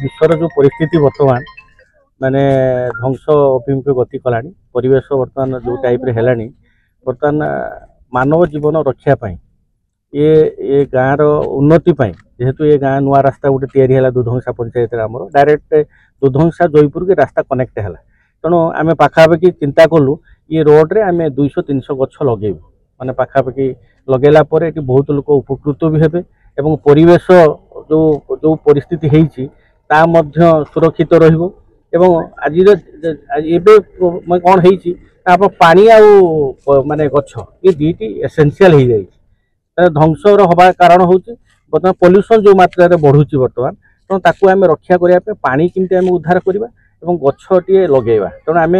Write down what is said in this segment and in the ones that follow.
विश्वर जो परिस्थिति वर्तमान माने ध्वंस अभिमुखे गति कलानी परिवेश वर्तमान जो टाइप रे हेलानी वर्तमान मानव जीवन रक्षा पाई ये गाँव उन्नति जेहेतु ये गाँ नुआ रास्ता गोटे तैयारी है दुधंसा पंचायत आमर डायरेक्ट दुधंसा जयपुर के रास्ता कनेक्ट है तेणु आम पाखापाखि चिंता कलु ये रोड रे आम 200-300 गछ लगेबू माने पाखापाखि लगेला पर ये बहुत लोग उपकृत भी हेबे एवं परिवेश जो जो परिस्थिति होती सुरक्षित रहिबो एवं आज कौन हो पानी आउ माने गछ ये दुईटी एसेंशियल हो जाए ध्वंसर हवा कारण हूँ बर्तमान पॉल्यूशन जो मात्रा बढ़ुची बर्तमान तेणु ताकू आम रक्षा करने पानी केमती आम उद्धार करवा और गछटे लगेवा तेणु आम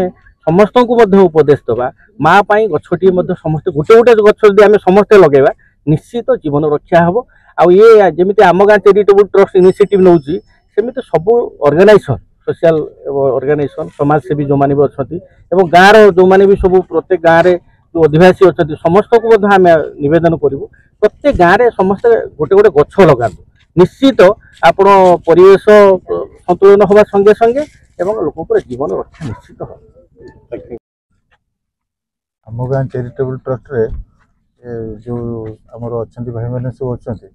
समस्त को उपदेश दबा माँ गछटे समस्त गोटे गोटे गछ आम समस्ते लगेवा निश्चित जीवन रक्षा हम आउ ये जमी आम गाँ चैरिटेबल ट्रस्ट इनिशिएटिव नौ सेमती सब ऑर्गेनाइजेशन सोशल ऑर्गेनाइजेशन समाजसेवी जो मैंने भी अच्छा गाँव जो मैंने भी सब प्रत्येक गाँव में जो अधिवासी अच्छा समस्त को आम नवेदन करूँ प्रत्येक गाँव में समस्त गोटे गोटे गछ लगातु निश्चित आपण परिवेश संतुलन हवा संगे संगे एवं लोक जीवन रक्षा निश्चित हो। आम गाँ चैरिटेबल ट्रस्ट रे जो आमर अच्छा भाई मैंने सब अच्छा से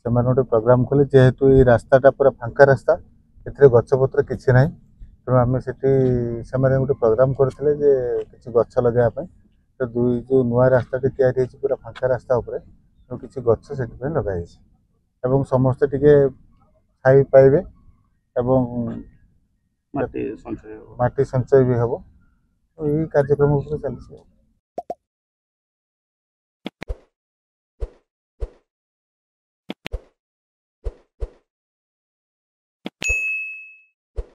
गोटे प्रोग्राम कले जेहेतु ये रास्ताटा पूरा फांका रास्ता ए गछपत्र किसी ना तेणु आम से गोटे प्रोग्राम करते कि गछ लगाइबा तो दुई जो नुआ रास्ता तैयारी पूरा फांका रास्ता उपर तो किसी गछ से लगाई एवं समस्ते टिके छाई पाइबे एवं माटी संचय भी हम तो यही कार्यक्रम चलती।